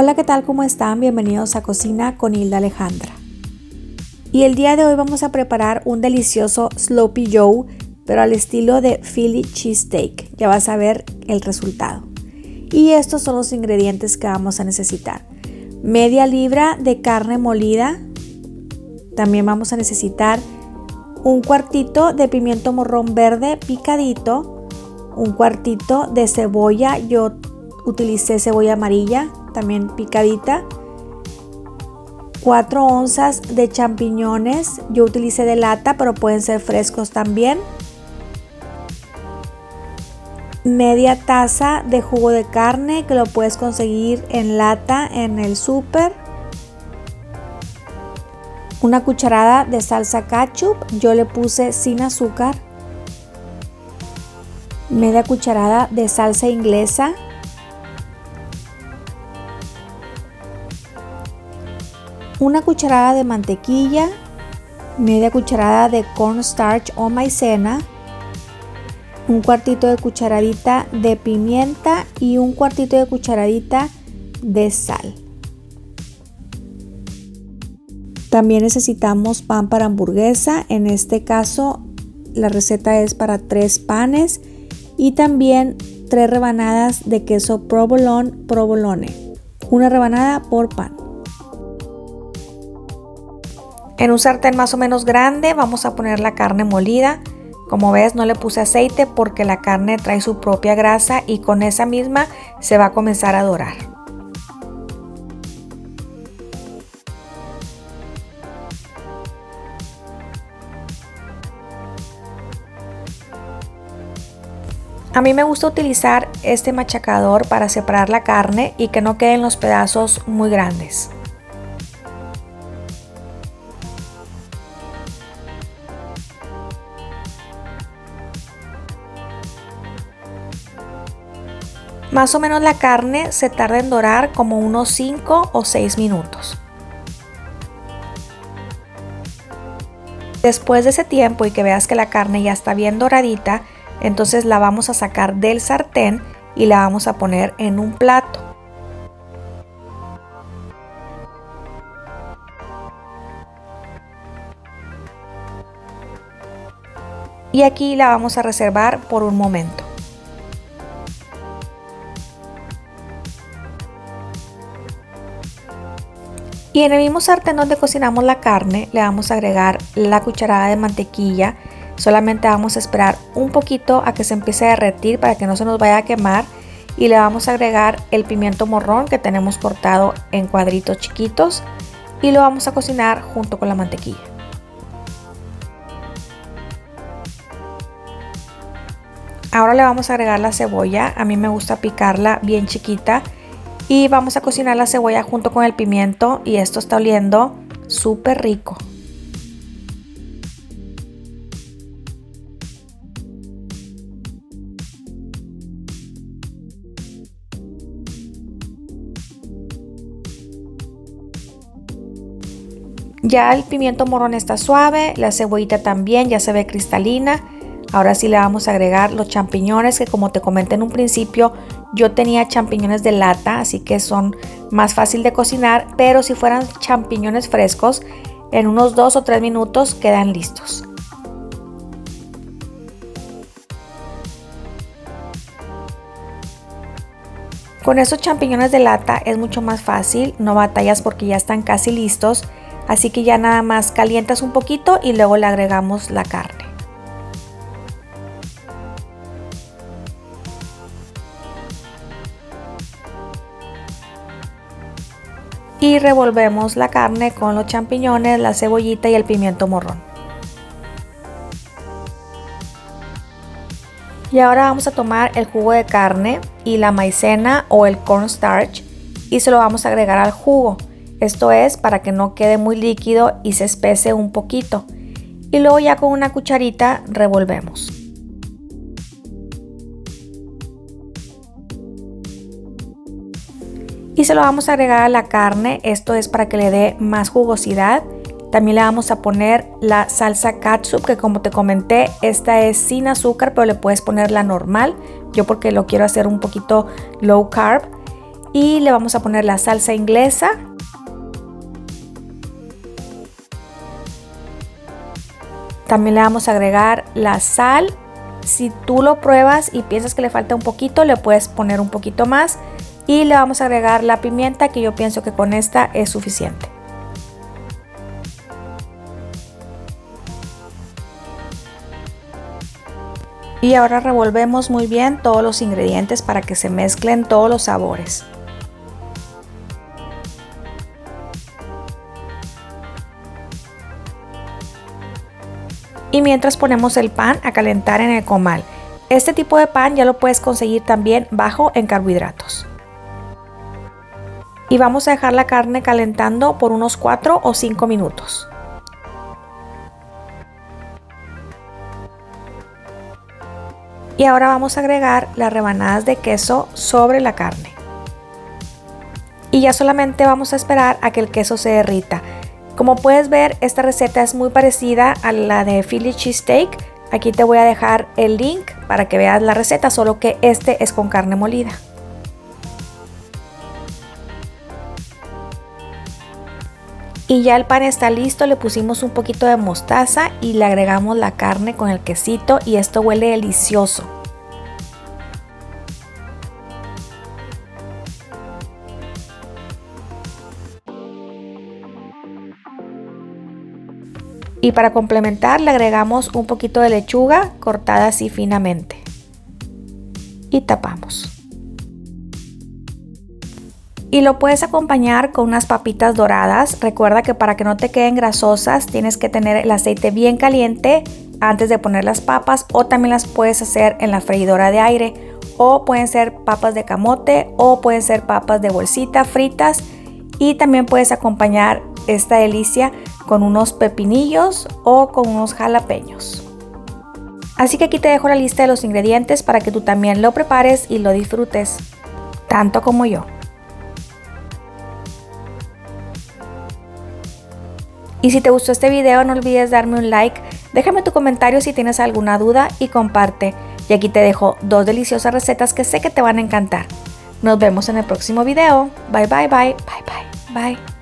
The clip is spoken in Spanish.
Hola, ¿qué tal? ¿Cómo están? Bienvenidos a Cocina con Hilda Alejandra. Y el día de hoy vamos a preparar un delicioso Sloppy Joe, pero al estilo de Philly Cheesesteak. Ya vas a ver el resultado. Y estos son los ingredientes que vamos a necesitar. Media libra de carne molida. También vamos a necesitar un cuartito de pimiento morrón verde picadito. Un cuartito de cebolla. Yo utilicé cebolla amarilla, también picadita. 4 onzas de champiñones, yo utilicé de lata, pero pueden ser frescos también. Media taza de jugo de carne, que lo puedes conseguir en lata en el súper. Una cucharada de salsa ketchup, yo le puse sin azúcar. Media cucharada de salsa inglesa. Una cucharada de mantequilla, media cucharada de cornstarch o maicena, un cuartito de cucharadita de pimienta y un cuartito de cucharadita de sal. También necesitamos pan para hamburguesa, en este caso la receta es para 3 panes y también 3 rebanadas de queso provolone, una rebanada por pan. En un sartén más o menos grande vamos a poner la carne molida. Como ves, no le puse aceite porque la carne trae su propia grasa y con esa misma se va a comenzar a dorar. A mí me gusta utilizar este machacador para separar la carne y que no queden los pedazos muy grandes. Más o menos la carne se tarda en dorar como unos 5 o 6 minutos. Después de ese tiempo y que veas que la carne ya está bien doradita, entonces la vamos a sacar del sartén y la vamos a poner en un plato. Y aquí la vamos a reservar por un momento. Y en el mismo sartén donde cocinamos la carne le vamos a agregar la cucharada de mantequilla. Solamente vamos a esperar un poquito a que se empiece a derretir para que no se nos vaya a quemar. Y le vamos a agregar el pimiento morrón que tenemos cortado en cuadritos chiquitos. Y lo vamos a cocinar junto con la mantequilla. Ahora le vamos a agregar la cebolla. A mí me gusta picarla bien chiquita. Y vamos a cocinar la cebolla junto con el pimiento y esto está oliendo súper rico. Ya el pimiento morrón está suave, la cebollita también ya se ve cristalina. Ahora sí le vamos a agregar los champiñones que, como te comenté en un principio, yo tenía champiñones de lata, así que son más fácil de cocinar, pero si fueran champiñones frescos, en unos 2 o 3 minutos quedan listos. Con esos champiñones de lata es mucho más fácil, no batallas porque ya están casi listos, así que ya nada más calientas un poquito y luego le agregamos la carne. Y revolvemos la carne con los champiñones, la cebollita y el pimiento morrón. Y ahora vamos a tomar el jugo de carne y la maicena o el cornstarch y se lo vamos a agregar al jugo. Esto es para que no quede muy líquido y se espese un poquito. Y luego ya con una cucharita revolvemos. Y se lo vamos a agregar a la carne, esto es para que le dé más jugosidad. También le vamos a poner la salsa ketchup, que como te comenté, esta es sin azúcar, pero le puedes poner la normal. Yo porque lo quiero hacer un poquito low carb. y le vamos a poner la salsa inglesa. También le vamos a agregar la sal. Si tú lo pruebas y piensas que le falta un poquito, le puedes poner un poquito más. Y le vamos a agregar la pimienta, que yo pienso que con esta es suficiente. Y ahora revolvemos muy bien todos los ingredientes para que se mezclen todos los sabores. Y mientras ponemos el pan a calentar en el comal. Este tipo de pan ya lo puedes conseguir también bajo en carbohidratos. Y vamos a dejar la carne calentando por unos 4 o 5 minutos. Y ahora vamos a agregar las rebanadas de queso sobre la carne. Y ya solamente vamos a esperar a que el queso se derrita. Como puedes ver, esta receta es muy parecida a la de Philly Cheesesteak. Aquí te voy a dejar el link para que veas la receta, solo que este es con carne molida. Y ya el pan está listo, le pusimos un poquito de mostaza y le agregamos la carne con el quesito y esto huele delicioso. Y para complementar le agregamos un poquito de lechuga cortada así finamente. Y tapamos. Y lo puedes acompañar con unas papitas doradas. Recuerda que para que no te queden grasosas tienes que tener el aceite bien caliente antes de poner las papas, o también las puedes hacer en la freidora de aire, o pueden ser papas de camote o pueden ser papas de bolsita fritas. Y también puedes acompañar esta delicia con unos pepinillos o con unos jalapeños. Así que aquí te dejo la lista de los ingredientes para que tú también lo prepares y lo disfrutes, tanto como yo. Y si te gustó este video, no olvides darme un like, déjame tu comentario si tienes alguna duda y comparte. Y aquí te dejo 2 deliciosas recetas que sé que te van a encantar. Nos vemos en el próximo video. Bye bye bye bye bye bye.